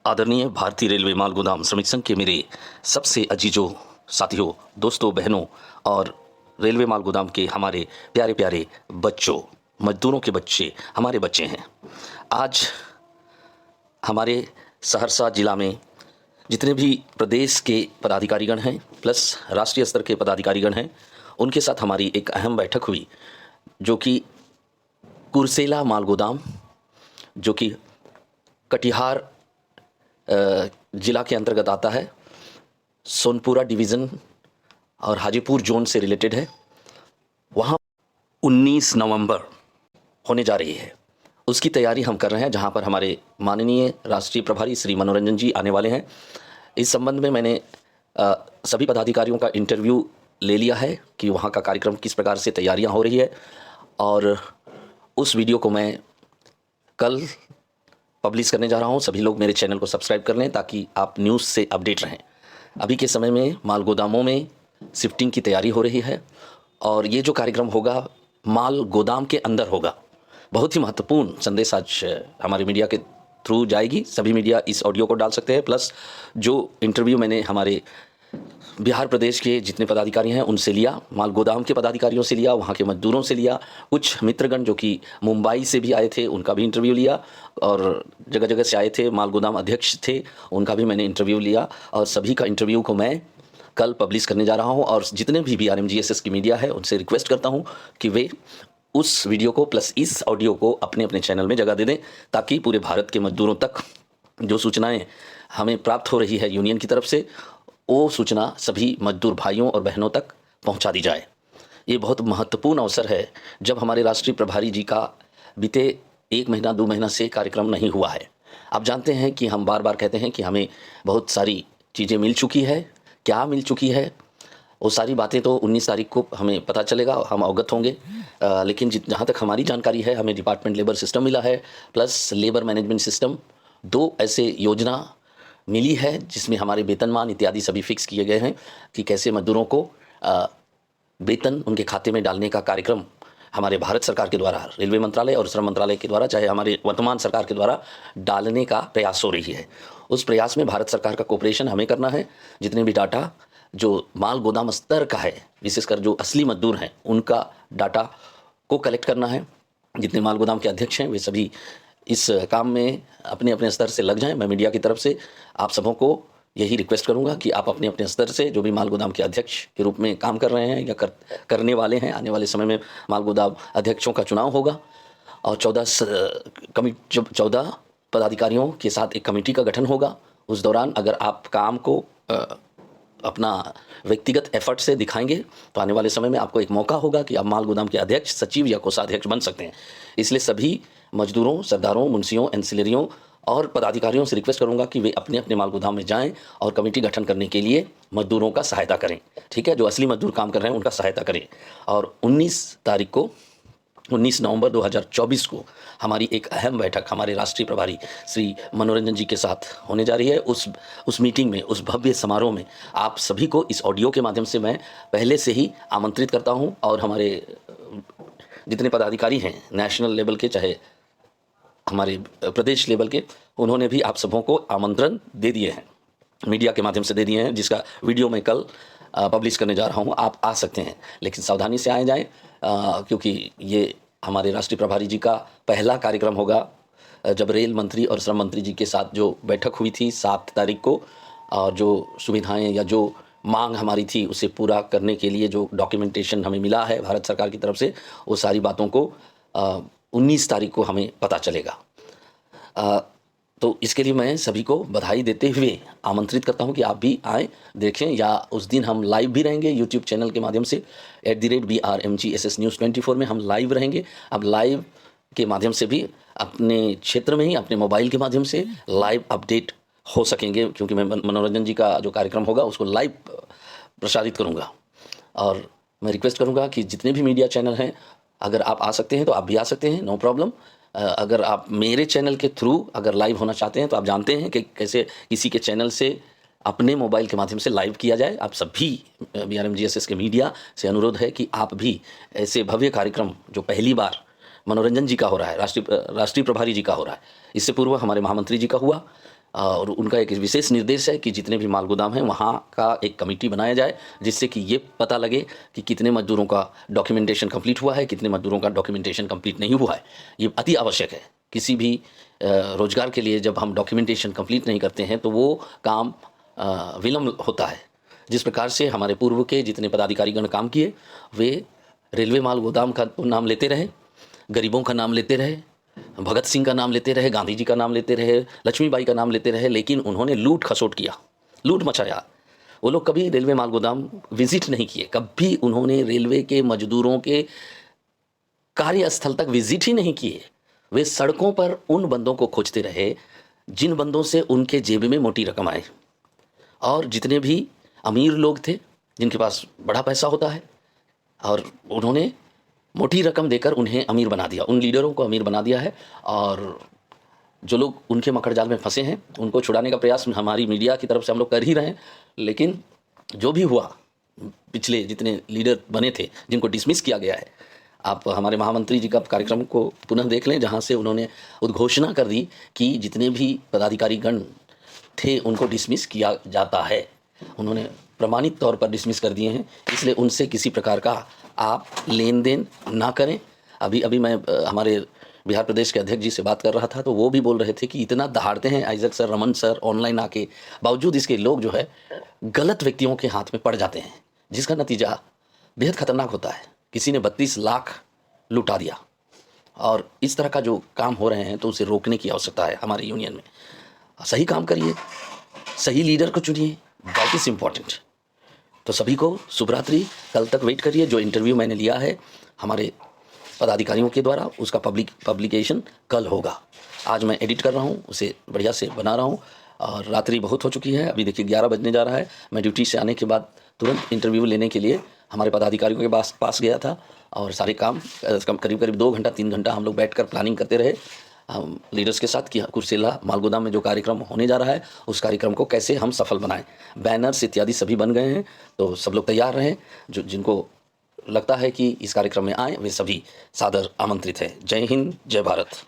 आदरणीय भारतीय रेलवे माल गोदाम श्रमिक संघ के मेरे सबसे अजीजों, साथियों, दोस्तों, बहनों और रेलवे माल गोदाम के हमारे प्यारे प्यारे बच्चों, मजदूरों के बच्चे हमारे बच्चे हैं। आज हमारे सहरसा जिला में जितने भी प्रदेश के पदाधिकारीगण हैं प्लस राष्ट्रीय स्तर के पदाधिकारीगण हैं, उनके साथ हमारी एक अहम बैठक हुई, जो कि कुर्सेला माल गोदाम, जो कि कटिहार जिला के अंतर्गत आता है, सोनपुरा डिवीज़न और हाजीपुर जोन से रिलेटेड है। वहाँ 19 नवंबर होने जा रही है, उसकी तैयारी हम कर रहे हैं, जहाँ पर हमारे माननीय राष्ट्रीय प्रभारी श्री मनोरंजन जी आने वाले हैं। इस संबंध में मैंने सभी पदाधिकारियों का इंटरव्यू ले लिया है कि वहाँ का कार्यक्रम किस प्रकार से तैयारियाँ हो रही है, और उस वीडियो को मैं कल पब्लिश करने जा रहा हूँ। सभी लोग मेरे चैनल को सब्सक्राइब कर लें ताकि आप न्यूज़ से अपडेट रहें। अभी के समय में माल गोदामों में शिफ्टिंग की तैयारी हो रही है, और ये जो कार्यक्रम होगा माल गोदाम के अंदर होगा। बहुत ही महत्वपूर्ण संदेश आज हमारे मीडिया के थ्रू जाएगी। सभी मीडिया इस ऑडियो को डाल सकते हैं, प्लस जो इंटरव्यू मैंने हमारे बिहार प्रदेश के जितने पदाधिकारी हैं उनसे लिया, माल गोदाम के पदाधिकारियों से लिया, वहाँ के मजदूरों से लिया, कुछ मित्रगण जो कि मुंबई से भी आए थे उनका भी इंटरव्यू लिया, और जगह जगह से आए थे माल गोदाम अध्यक्ष थे उनका भी मैंने इंटरव्यू लिया, और सभी का इंटरव्यू को मैं कल पब्लिश करने जा रहा हूँ। और जितने भी BRMGSS की मीडिया है उनसे रिक्वेस्ट करता हूँ कि वे उस वीडियो को प्लस इस ऑडियो को अपने अपने चैनल में जगह दे दें, ताकि पूरे भारत के मजदूरों तक जो सूचनाएँ हमें प्राप्त हो रही है यूनियन की तरफ से, वो सूचना सभी मजदूर भाइयों और बहनों तक पहुंचा दी जाए। ये बहुत महत्वपूर्ण अवसर है, जब हमारे राष्ट्रीय प्रभारी जी का बीते 1 महीना 2 महीना से कार्यक्रम नहीं हुआ है। आप जानते हैं कि हम बार बार कहते हैं कि हमें बहुत सारी चीज़ें मिल चुकी है। क्या मिल चुकी है वो सारी बातें तो 19 तारीख को हमें पता चलेगा, हम अवगत होंगे। लेकिन जहाँ तक हमारी जानकारी है, हमें डिपार्टमेंट लेबर सिस्टम मिला है प्लस लेबर मैनेजमेंट सिस्टम, 2 ऐसे योजना मिली है जिसमें हमारे वेतनमान इत्यादि सभी फिक्स किए गए हैं कि कैसे मजदूरों को वेतन उनके खाते में डालने का कार्यक्रम हमारे भारत सरकार के द्वारा, रेलवे मंत्रालय और श्रम मंत्रालय के द्वारा, चाहे हमारे वर्तमान सरकार के द्वारा डालने का प्रयास हो रही है। उस प्रयास में भारत सरकार का कोऑपरेशन हमें करना है। जितने भी डाटा जो माल गोदाम स्तर का है, विशेषकर जो असली मजदूर हैं उनका डाटा को कलेक्ट करना है। जितने माल गोदाम के अध्यक्ष हैं वे सभी इस काम में अपने अपने स्तर से लग जाएं। मैं मीडिया की तरफ से आप सबों को यही रिक्वेस्ट करूंगा कि आप अपने अपने स्तर से, जो भी माल गोदाम के अध्यक्ष के रूप में काम कर रहे हैं या करने वाले हैं, आने वाले समय में माल गोदाम अध्यक्षों का चुनाव होगा, और 14 पदाधिकारियों के साथ एक कमेटी का गठन होगा। उस दौरान अगर आप काम को अपना व्यक्तिगत एफर्ट से दिखाएंगे तो आने वाले समय में आपको एक मौका होगा कि आप माल गोदाम के अध्यक्ष, सचिव या कोषाध्यक्ष बन सकते हैं। इसलिए सभी मजदूरों, सरदारों, मुंशियों, एंसिलरियों और पदाधिकारियों से रिक्वेस्ट करूंगा कि वे अपने अपने माल गोदाम में जाएं और कमेटी गठन करने के लिए मजदूरों का सहायता करें। ठीक है, जो असली मजदूर काम कर रहे हैं उनका सहायता करें। और 19 नवंबर 2024 को हमारी एक अहम बैठक हमारे राष्ट्रीय प्रभारी श्री मनोरंजन जी के साथ होने जा रही है। उस मीटिंग में, उस भव्य समारोह में आप सभी को इस ऑडियो के माध्यम से मैं पहले से ही आमंत्रित करता हूं, और हमारे जितने पदाधिकारी हैं नेशनल लेवल के, चाहे हमारे प्रदेश लेवल के, उन्होंने भी आप सबों को आमंत्रण दे दिए हैं, मीडिया के माध्यम से दे दिए हैं, जिसका वीडियो मैं कल पब्लिश करने जा रहा हूं। आप आ सकते हैं, लेकिन सावधानी से आए जाएं, क्योंकि ये हमारे राष्ट्रीय प्रभारी जी का पहला कार्यक्रम होगा। जब रेल मंत्री और श्रम मंत्री जी के साथ जो बैठक हुई थी 7 तारीख को, और जो सुविधाएं या जो मांग हमारी थी उसे पूरा करने के लिए जो डॉक्यूमेंटेशन हमें मिला है भारत सरकार की तरफ से, वो सारी बातों को 19 तारीख को हमें पता चलेगा। तो इसके लिए मैं सभी को बधाई देते हुए आमंत्रित करता हूं कि आप भी आएँ, देखें, या उस दिन हम लाइव भी रहेंगे यूट्यूब चैनल के माध्यम से @BRMGSS News 24 में हम लाइव रहेंगे। अब लाइव के माध्यम से भी अपने क्षेत्र में ही अपने मोबाइल के माध्यम से लाइव अपडेट हो सकेंगे, क्योंकि मैं मनोरंजन जी का जो कार्यक्रम होगा उसको लाइव प्रसारित करूँगा। और मैं रिक्वेस्ट करूँगा कि जितने भी मीडिया चैनल हैं, अगर आप आ सकते हैं तो आप भी आ सकते हैं, नो प्रॉब्लम। अगर आप मेरे चैनल के थ्रू अगर लाइव होना चाहते हैं तो आप जानते हैं कि कैसे किसी के चैनल से अपने मोबाइल के माध्यम से लाइव किया जाए। आप सभी BRMGSS के मीडिया से अनुरोध है कि आप भी ऐसे भव्य कार्यक्रम जो पहली बार मनोरंजन जी का हो रहा है, राष्ट्रीय प्रभारी जी का हो रहा है, इससे पूर्व हमारे महामंत्री जी का हुआ, और उनका एक विशेष निर्देश है कि जितने भी माल गोदाम हैं वहाँ का एक कमेटी बनाया जाए, जिससे कि ये पता लगे कि कितने मजदूरों का डॉक्यूमेंटेशन कंप्लीट हुआ है, कितने मजदूरों का डॉक्यूमेंटेशन कंप्लीट नहीं हुआ है। ये अति आवश्यक है। किसी भी रोजगार के लिए जब हम डॉक्यूमेंटेशन कंप्लीट नहीं करते हैं तो वो काम विलम्ब होता है। जिस प्रकार से हमारे पूर्व के जितने पदाधिकारीगण काम किए, वे रेलवे माल गोदाम का नाम लेते रहे, गरीबों का नाम लेते रहे, भगत सिंह का नाम लेते रहे, गांधी जी का नाम लेते रहे, लक्ष्मीबाई का नाम लेते रहे, लेकिन उन्होंने लूट खसोट किया, लूट मचाया। वो लोग कभी रेलवे माल गोदाम विजिट नहीं किए, कभी उन्होंने रेलवे के मजदूरों के कार्यस्थल तक विजिट ही नहीं किए। वे सड़कों पर उन बंदों को खोजते रहे जिन बंदों से उनके जेब में मोटी रकम आए। और जितने भी अमीर लोग थे जिनके पास बड़ा पैसा होता है, और उन्होंने मोटी रकम देकर उन्हें अमीर बना दिया, उन लीडरों को अमीर बना दिया है। और जो लोग उनके मकड़जाल में फंसे हैं उनको छुड़ाने का प्रयास हमारी मीडिया की तरफ से हम लोग कर ही रहे हैं। लेकिन जो भी हुआ, पिछले जितने लीडर बने थे जिनको डिसमिस किया गया है, आप हमारे महामंत्री जी का कार्यक्रम को पुनः देख लें, जहाँ से उन्होंने उद्घोषणा कर दी कि जितने भी पदाधिकारीगण थे उनको डिसमिस किया जाता है। उन्होंने प्रमाणित तौर पर डिसमिस कर दिए हैं, इसलिए उनसे किसी प्रकार का आप लेन देन ना करें। अभी मैं हमारे बिहार प्रदेश के अध्यक्ष जी से बात कर रहा था तो वो भी बोल रहे थे कि इतना दहाड़ते हैं Isaac sir, Raman sir online आके, बावजूद इसके लोग जो है गलत व्यक्तियों के हाथ में पड़ जाते हैं, जिसका नतीजा बेहद खतरनाक होता है। किसी ने 32 लाख लुटा दिया, और इस तरह का जो काम हो रहे हैं तो उसे रोकने की आवश्यकता है हमारे यूनियन में। सही काम करिए, सही लीडर को चुनिए, दैट इज़ इम्पॉर्टेंट। तो सभी को शुभ रात्रि। कल तक वेट करिए, जो इंटरव्यू मैंने लिया है हमारे पदाधिकारियों के द्वारा उसका पब्लिकेशन कल होगा। आज मैं एडिट कर रहा हूँ, उसे बढ़िया से बना रहा हूँ, और रात्रि बहुत हो चुकी है, अभी देखिए 11 बजने जा रहा है। मैं ड्यूटी से आने के बाद तुरंत इंटरव्यू लेने के लिए हमारे पदाधिकारियों के पास गया था, और सारे काम करीब 2 घंटा 3 घंटा हम लोग बैठकर प्लानिंग करते रहे हम लीडर्स के साथ कि कुर्सेला माल गोदाम में जो कार्यक्रम होने जा रहा है उस कार्यक्रम को कैसे हम सफल बनाएं। बैनर्स इत्यादि सभी बन गए हैं, तो सब लोग तैयार रहें। जिनको लगता है कि इस कार्यक्रम में आए वे सभी सादर आमंत्रित हैं। जय हिंद, जय भारत।